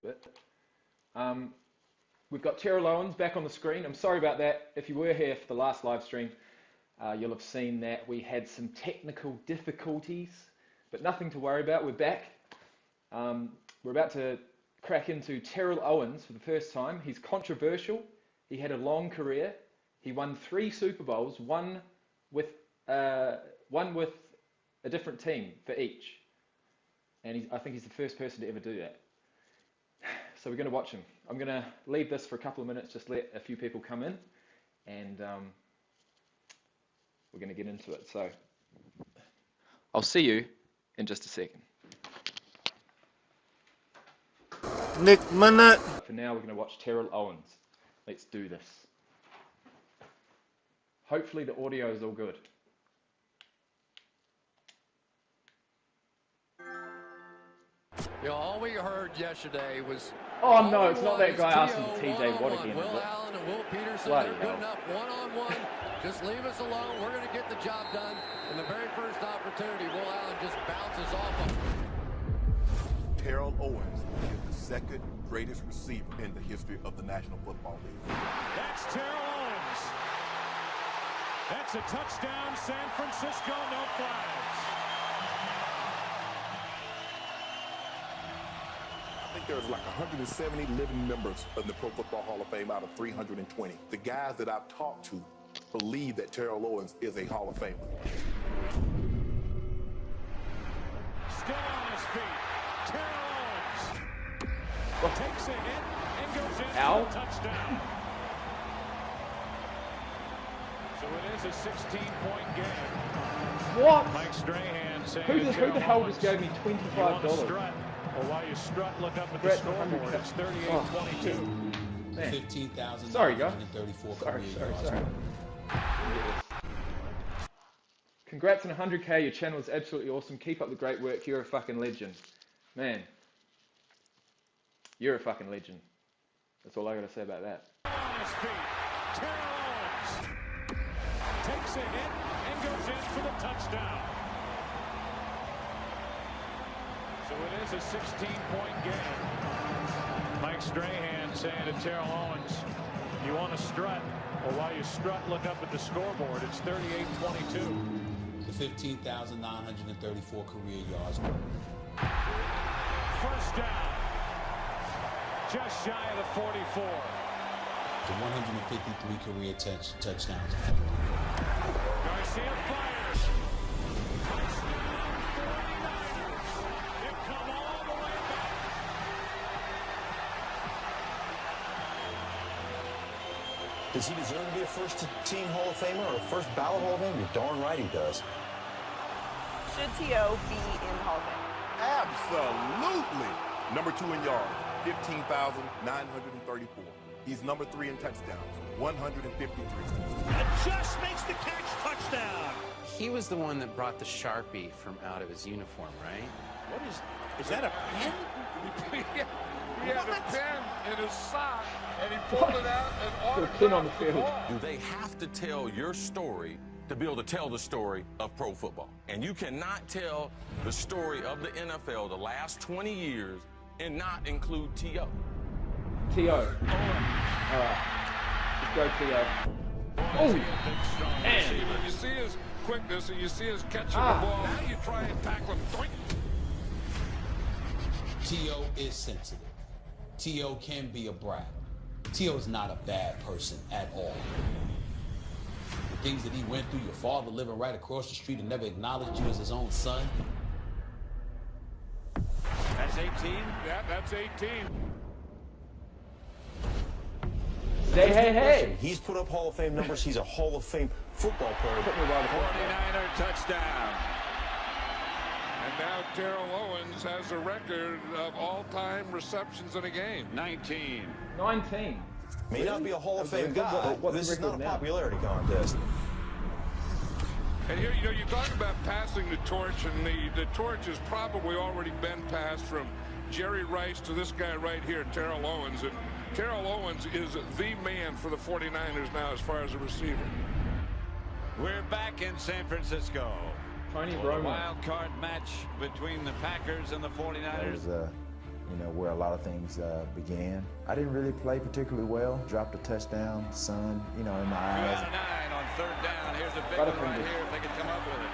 bit. We've got Terrell Owens back on the screen. I'm sorry about that. If you were here for the last live stream, you'll have seen that we had some technical difficulties, but nothing to worry about. We're back. We're about to crack into Terrell Owens for the first time. He's controversial. He had a long career. He won 3 Super Bowls, one with a different team for each. And I think he's the first person to ever do that. So we're going to watch him. I'm going to leave this for a couple of minutes, just let a few people come in, and we're going to get into it. So I'll see you in just a second. Nick Minute. For now, we're going to watch Terrell Owens. Let's do this. Hopefully the audio is all good. You know, all we heard yesterday was... Oh no, it's not that guy asking TJ Watt again. Will Allen and Will Peterson Bloody are good hell. enough one-on-one. Just leave us alone. We're going to get the job done. And the very first opportunity, Will Allen just bounces off him. Terrell Owens is the second greatest receiver in the history of the National Football League. That's Terrell Owens. That's a touchdown, San Francisco, no flags. I think there's like 170 living members of the Pro Football Hall of Fame out of 320. The guys that I've talked to believe that Terrell Owens is a Hall of Famer. Still on his feet. Terrell Owens takes a hit and goes in for a touchdown. So it is a 16-point game. What? Mike Strahan saying Who the hell just gave me $25? Well, while you strut, look up at the scoreboard. It's 38-22. Man. 15,000. Sorry, guys. Sorry. Congrats on 100K. Your channel is absolutely awesome. Keep up the great work. You're a fucking legend. Man. You're a fucking legend. That's all I gotta say about that. On his feet. Terrell Owens takes a hit and goes in for the touchdown. So it is a 16-point game. Mike Strahan saying to Terrell Owens, you want to strut? Well, while you strut, look up at the scoreboard. It's 38-22. The 15,934 career yards. First down. Just shy of the 44. The 153 career touchdowns. Garcia fires. Touchdown 49ers. They've come all the way back. Does he deserve to be a first-team Hall of Famer or a first ballot Hall of Famer? You're darn right he does. Should T.O. be in Hall of Fame? Absolutely. Number 2 in yards, 15,934. He's number 3 in touchdowns, 153. And just makes the catch, touchdown. He was the one that brought the Sharpie from out of his uniform, right? What is that a pen? He had a pen in his sock, and he pulled it out and autographed pin on the field. Do they have to tell your story to be able to tell the story of pro football? And you cannot tell the story of the NFL the last 20 years and not include T.O. T.O. All right. Let's go, T.O. Oh, man. You see his quickness and you see his catching the ball. Now you try and tackle him. Doink. T.O. is sensitive. T.O. can be a brat. T.O. is not a bad person at all. The things that he went through, your father living right across the street and never acknowledged you as his own son. That's 18. Yeah, that's 18. Say hey. He's put up Hall of Fame numbers. He's a Hall of Fame football player. 49er touchdown. And now Terrell Owens has a record of all-time receptions in a game. 19. 19. May not be a Hall of Fame guy. This is not a popularity contest. And here, you talk about passing the torch, and the torch has probably already been passed from Jerry Rice to this guy right here, Terrell Owens. And Terrell Owens is the man for the 49ers now as far as a receiver. We're back in San Francisco. Tony A Romo. wild card match between the Packers and the 49ers. That you know, where a lot of things began. I didn't really play particularly well. Dropped a touchdown, sun, you know, in my eyes. 2 out of 9 on 3rd down. Here's a big one right here if they could come up with it.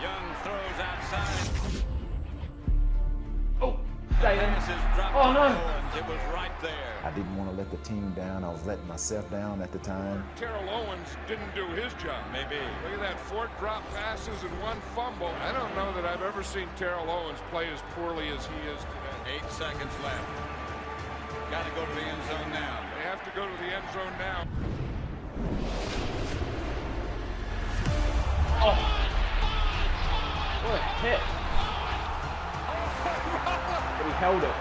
Young throws outside. Oh, stay in. Oh, no. It was right there. I didn't want to let the team down. I was letting myself down at the time. Terrell Owens didn't do his job. Maybe. Look at that, 4 drop passes and 1 fumble. I don't know that I've ever seen Terrell Owens play as poorly as he is today. 8 seconds left. Got to go to the end zone now. They have to go to the end zone now. Oh. What a hit. But he held it.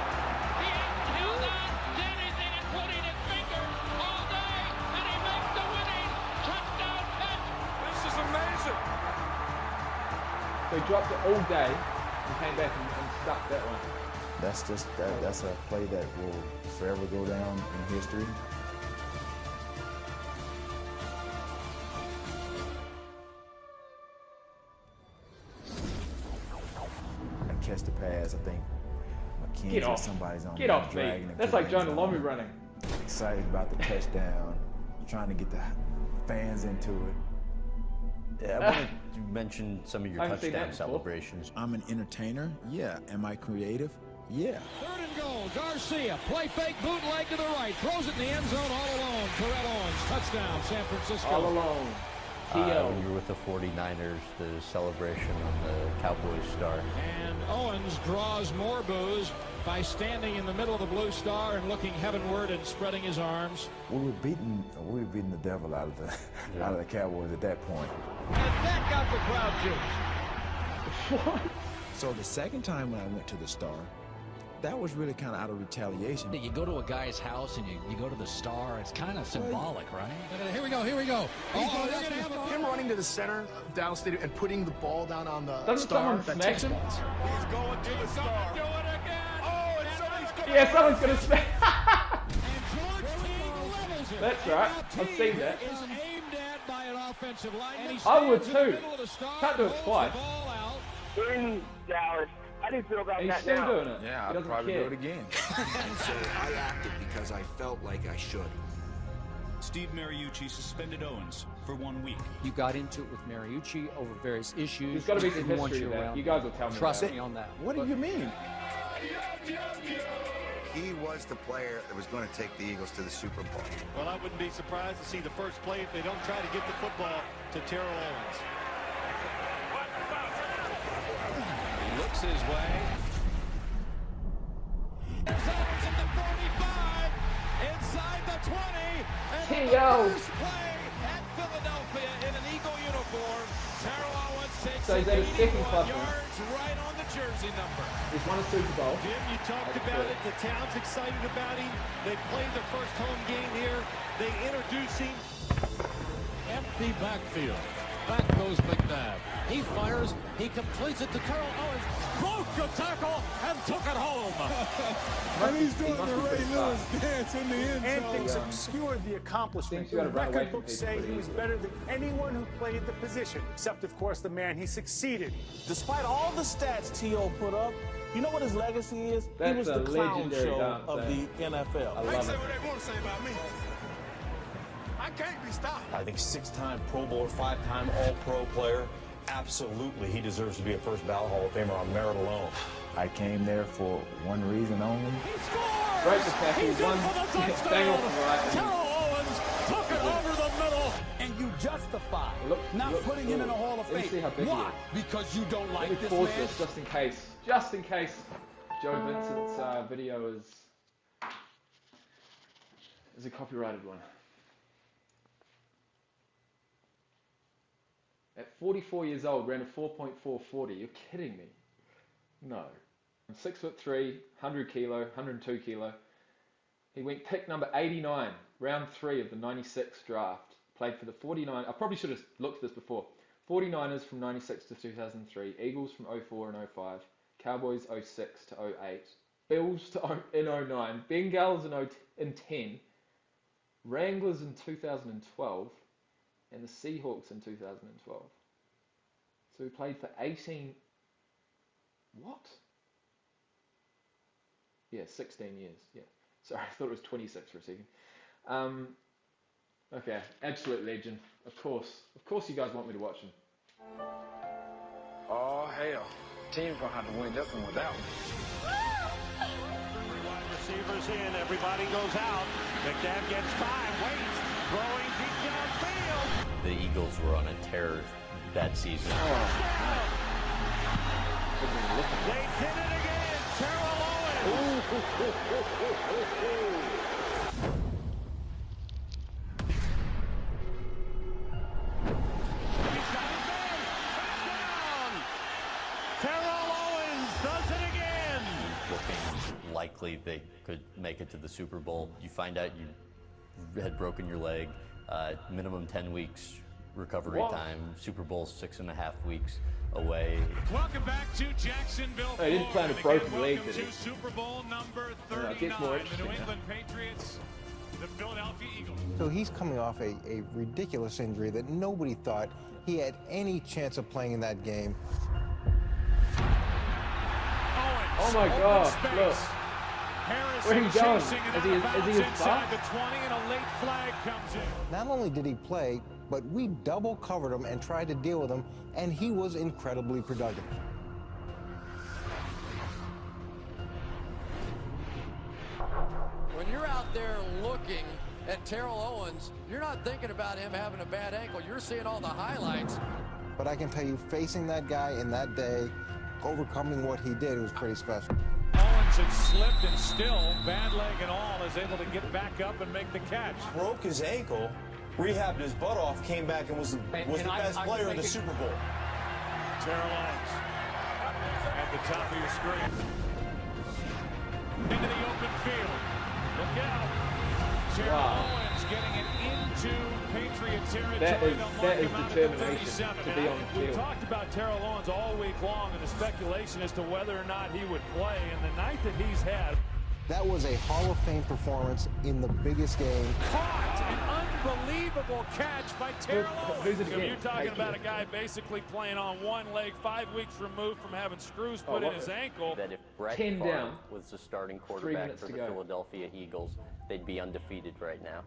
So he dropped it all day and came back and stuck that one. That's just that's a play that will forever go down in history. I catch the pass, I think Get off. Somebody's on. Get off me. That's like Jonah Lomu running. Excited about the touchdown, trying to get the fans into it. Yeah, I wanted to mention some of your touchdown celebrations. I'm an entertainer. Yeah. Am I creative? Yeah. 3rd and goal. Garcia, play fake, bootleg to the right, throws it in the end zone all alone. Terrell Owens, touchdown, San Francisco. All alone. When you were with the 49ers, the celebration on the Cowboys star. And Owens draws more boos by standing in the middle of the blue star and looking heavenward and spreading his arms. We were beating the devil out of the Cowboys at that point. And that got the crowd juice. What? So the second time when I went to the Star, that was really kind of out of retaliation. You go to a guy's house and you go to the Star. It's kind of symbolic, right? Here we go. Here we go. Oh, they're gonna have him running to the center of Dallas Stadium and putting the ball down on the Doesn't Star someone that smack takes him? balls. He's going to the Star. Do it again. Oh, and somebody's going. Yeah, someone's gonna smack. And George King levels it. That's right. I've seen that. Is aimed at by an offensive lineman. I would too. Can't do it twice. In Dallas. How do you feel about He's that still now? doing it. Yeah, He I'll doesn't probably care. do it again. And so I acted because I felt like I should. Steve Mariucci suspended Owens for 1 week. You got into it with Mariucci over various issues. There's got to be some Didn't want history you there. around. You guys will tell me. Trust that. me on that. What do you mean? He was the player that was going to take the Eagles to the Super Bowl. Well, I wouldn't be surprised to see the first play if they don't try to get the football to Terrell Owens. He looks his way. There's Owens at the 45, inside the 20, and the first play at Philadelphia in an Eagle uniform. Terrell Owens takes So he's at his second club yards right on the jersey number. He's won a Super Bowl. Jim, you talked about it. The town's excited about him. They played their first home game here. They introduce him. Empty backfield. Back goes McNabb. He fires. He completes it to Terrell Owens. Broke the tackle and took it home. And he's doing the Ray Lewis dance in the end zone. Antics obscured the accomplishment. The record books say he was better than anyone who played the position, except, of course, the man he succeeded. Despite all the stats T.O. put up, you know what his legacy is? That's he was a the clown legendary show dance, of the NFL. I love They say it. what they want to say about me. I can't be stopped. I think 6-time Pro Bowler, 5-time All-Pro player. Absolutely, he deserves to be a first ballot Hall of Famer on merit alone. I came there for one reason only. He scores! Right to tackle. He's One in for the touchdown. bang off the right. Terrell Owens took it over the middle. And you justify not Look, putting him in a Hall of Let me see Fame. how big he Why? is. Because you don't Let like me this pause man? this just in case Joe Vincent's video is a copyrighted one. At 44 years old, ran a 4.440. You're kidding me? No. I'm 6'3", 100 kilo, 102 kilo. He went pick number 89, round 3 of the 96 draft. Played for the 49. I probably should have looked at this before. 49ers from 96 to 2003. Eagles from 04 and 05. Cowboys 06 to 08. Bills in 09. Bengals in 10. Wranglers in 2012. And the Seahawks in 2012. So he played for 18... What? Yeah, 16 years. Yeah. Sorry, I thought it was 26 for a second. Okay, absolute legend. Of course you guys want me to watch him. Oh, hell. Team's going to have to win this one without me. Wide receivers in. Everybody goes out. McNabb gets 5. Waits. Throwing deep downfield. The Eagles were on a tear that season. They did it again. Terrell Owens. Likely they could make it to the Super Bowl. You find out you had broken your leg, minimum 10 weeks recovery time, Super Bowl 6.5 weeks away. Welcome back to Jacksonville. I didn't plan a broken leg, did to he? Super Bowl number 39. The New England Patriots, the Philadelphia Eagles. So he's coming off a ridiculous injury that nobody thought he had any chance of playing in that game. Oh my God, look. Harrison Where are you going? chasing it Is he inside far? the 20, and a late flag comes in. Not only did he play, but we double covered him and tried to deal with him, and he was incredibly productive. When you're out there looking at Terrell Owens, you're not thinking about him having a bad ankle. You're seeing all the highlights. But I can tell you, facing that guy in that day, overcoming what he did, it was pretty special. Owens had slipped and still, bad leg and all, is able to get back up and make the catch. Broke his ankle, rehabbed his butt off, came back and was the best player in the Super Bowl. Terrell Owens at the top of your screen. Into the open field. Look out. Terrell Owens getting it into Patriot territory. That is determination to be on the We field. talked about Terrell Owens all week long and the speculation as to whether or not he would play. And the night that he's had. That was a Hall of Fame performance in the biggest game. Caught an unbelievable catch by Terrell Owens. Who's it again? You're talking about a guy basically playing on one leg, 5 weeks removed from having screws put in his ankle. That if Brett 10 Favre down. was the starting 3 quarterback minutes for to the go. Philadelphia Eagles, they'd be undefeated right now.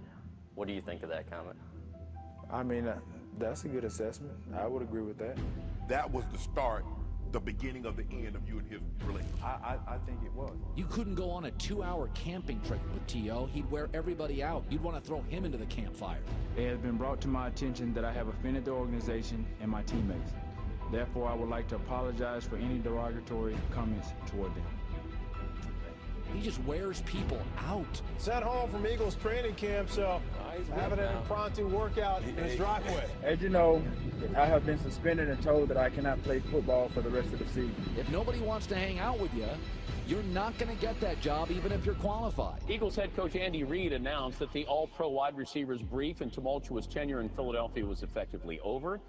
What do you think of that comment? I mean, that's a good assessment. I would agree with that. That was the start, the beginning of the end of you and his relationship. I think it was. You couldn't go on a 2-hour camping trip with T.O. He'd wear everybody out. You'd want to throw him into the campfire. It has been brought to my attention that I have offended the organization and my teammates. Therefore, I would like to apologize for any derogatory comments toward them. He just wears people out. He's at home from Eagles training camp, so he's having an impromptu workout in his driveway. As you know, I have been suspended and told that I cannot play football for the rest of the season. If nobody wants to hang out with you, you're not going to get that job even if you're qualified. Eagles head coach Andy Reid announced that the all-pro wide receivers brief and tumultuous tenure in Philadelphia was effectively over.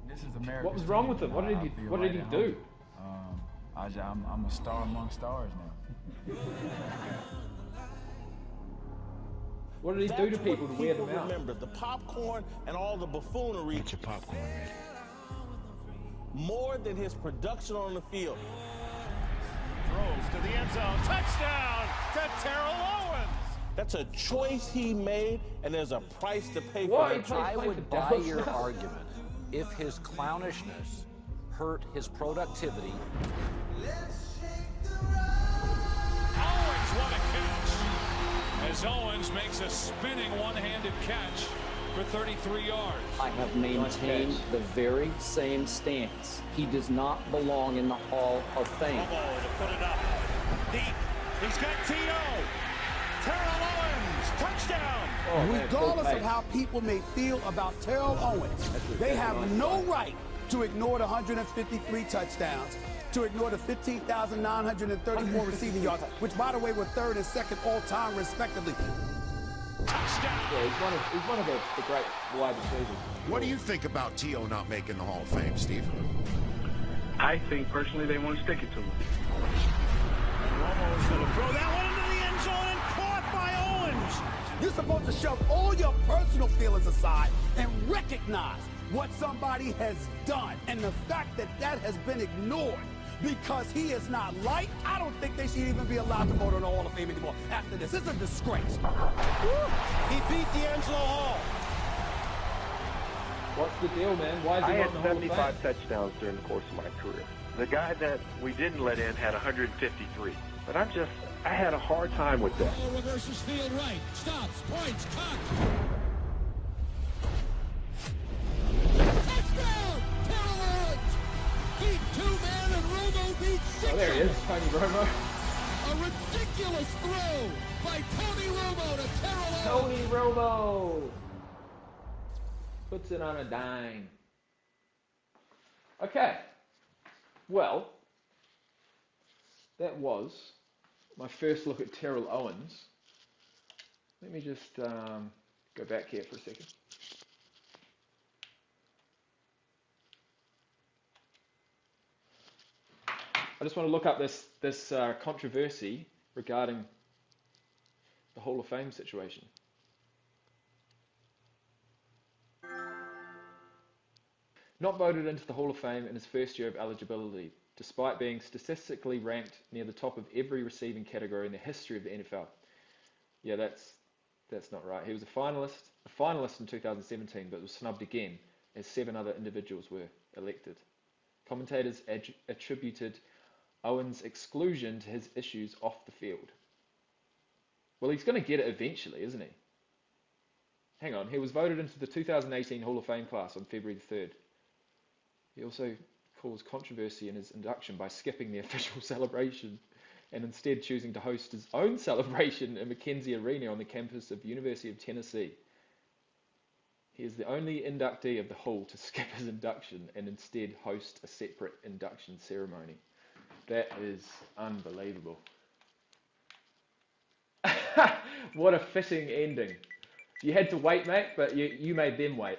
This is America. What was wrong with him? What did he do? I'm a star among stars now. What did he do to people to wear them out? Remember the popcorn and all the buffoonery. Get your popcorn ready. More than his production on the field. Throws to the end zone. Touchdown to Terrell Owens. That's a choice he made, and there's a price to pay for Why? that choice. I would buy your argument if his clownishness hurt his productivity. Owens, what a catch. As Owens makes a spinning one-handed catch for 33 yards. I have maintained the very same stance. He does not belong in the Hall of Fame. To put it up. Deep. He's got T.O. Terrell Owens. Touchdown. Regardless of how people may feel about Terrell Owens, they have no right to ignore the 153 touchdowns, to ignore the 15,934 receiving yards, which, by the way, were third and second all-time, respectively. Touchdown. Yeah, he's one of the great wide receivers. What do you think about T.O. not making the Hall of Fame, Steve? I think personally they want to stick it to him. Romo's going to throw that one into the end zone and caught by Owens. You're supposed to shove all your personal feelings aside and recognize what somebody has done. And the fact that that has been ignored because he is not liked. I don't think they should even be allowed to vote on the Hall of Fame anymore after this. It's a disgrace. He beat D'Angelo Hall. What's the deal, man? Why is he I not had in the Hall of Fame? 75 touchdowns during the course of my career. The guy that we didn't let in had 153. But I had a hard time with that. Reverses field right. Stops. Points. Cock. Touchdown! Terrell Owens! Beat two-man and Romo beat six. Oh, there he is, Tony Romo. A ridiculous throw by Tony Romo to Terrell Owens. Tony Romo puts it on a dime. Okay, well, that was my first look at Terrell Owens. Let me just go back here for a second. I just want to look up this controversy regarding the Hall of Fame situation. Not voted into the Hall of Fame in his first year of eligibility, despite being statistically ranked near the top of every receiving category in the history of the NFL. Yeah, that's not right. He was a finalist in 2017, but was snubbed again as 7 other individuals were elected. Commentators attributed Owens' exclusion to his issues off the field. Well, he's going to get it eventually, isn't he? Hang on, he was voted into the 2018 Hall of Fame class on February the 3rd. He also caused controversy in his induction by skipping the official celebration and instead choosing to host his own celebration in McKenzie Arena on the campus of the University of Tennessee. He is the only inductee of the Hall to skip his induction and instead host a separate induction ceremony. That is unbelievable. What a fitting ending. You had to wait, mate, but you made them wait.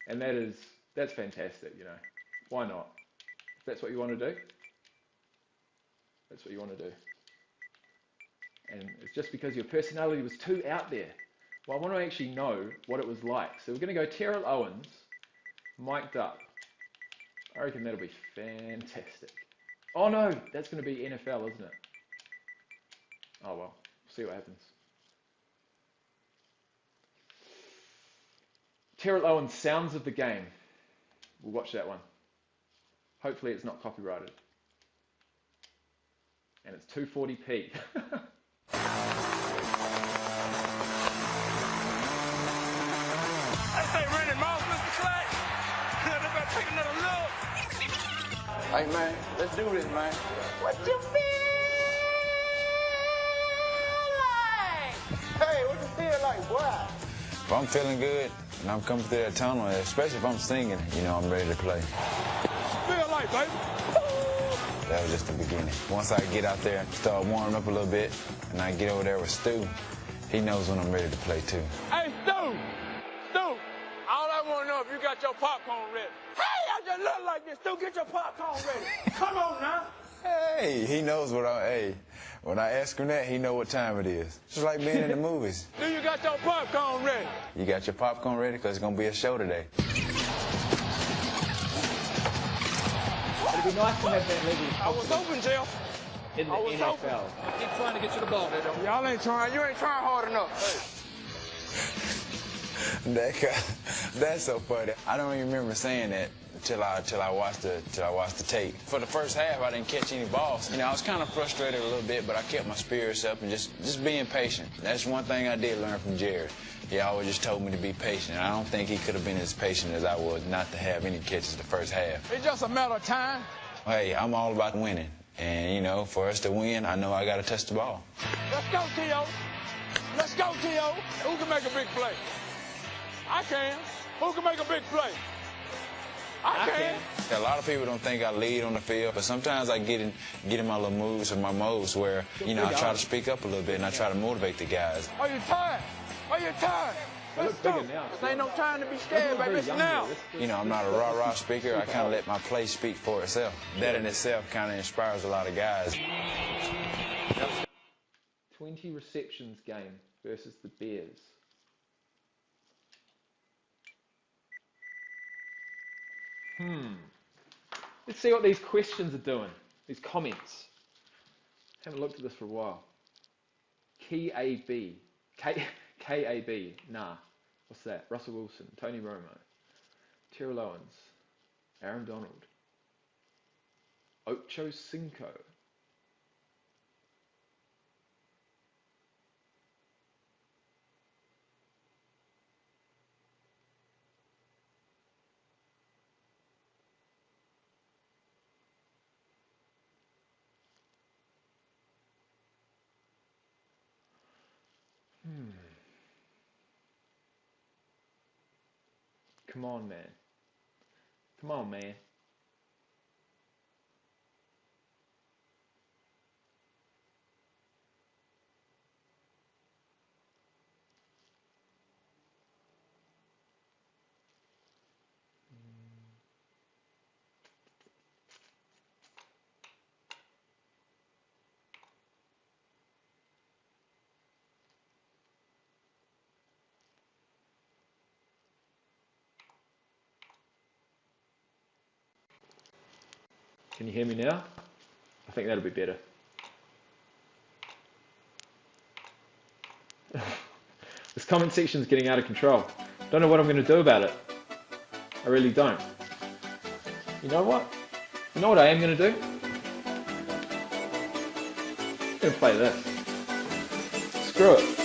And that's fantastic, you know. Why not? If that's what you want to do, that's what you want to do. And it's just because your personality was too out there. Well, I want to actually know what it was like. So we're going to go Terrell Owens, mic'd up. I reckon that'll be fantastic. Oh no, that's going to be NFL, isn't it? Oh well, we'll see what happens. Terrell Owens, Sounds of the Game. We'll watch that one. Hopefully it's not copyrighted. And it's 240p. I say Randy Moss, Mr. Slack. They better take another look. Hey, man, let's do this, man. What you feel like? Hey, what you feel like, boy? If I'm feeling good and I'm coming through that tunnel, especially if I'm singing, you know, I'm ready to play. Feel like, baby. That was just the beginning. Once I get out there and start warming up a little bit, and I get over there with Stu, he knows when I'm ready to play too. Hey, Stu! Stu! All I want to know if you got your popcorn ready. Hey, I just look like this. Stu, get your popcorn ready. Come on now. Hey, he knows when I ask him that, he know what time it is. Just like being in the movies. Do you got your popcorn ready? You got your popcorn ready? Because it's going to be a show today. It'd be nice to have that level. I was hoping, Jeff. In the NFL. Keep trying to get you the ball. Y'all ain't trying. You ain't trying hard enough. That's so funny. I don't even remember saying that till I watched the tape. For the first half, I didn't catch any balls. You know, I was kind of frustrated a little bit, but I kept my spirits up and just being patient. That's one thing I did learn from Jared. He always just told me to be patient. I don't think he could have been as patient as I was not to have any catches the first half. It's just a matter of time. Hey, I'm all about winning. And, you know, for us to win, I know I got to touch the ball. Let's go, T.O. Let's go, T.O. Who can make a big play? I can. Who can make a big play? I can. A lot of people don't think I lead on the field, but sometimes I get in my little moves or my modes where, you know, I try to speak up a little bit and I try to motivate the guys. Are you tired? Are you tired? Let's go. There ain't no time to be scared, baby. It's now. You know, I'm not a rah-rah speaker. I kind of let my play speak for itself. That in itself kind of inspires a lot of guys. 20 receptions game versus the Bears. Let's see what these questions are doing. These comments. Haven't looked at this for a while. KAB. KAB. Nah. What's that? Russell Wilson, Tony Romo, Terrell Owens, Aaron Donald, Ocho Cinco. Come on, man. Come on, man. Can you hear me now? I think that'll be better. This comment section is getting out of control. Don't know what I'm going to do about it. I really don't. You know what? You know what I am going to do? I'm going to play this. Screw it.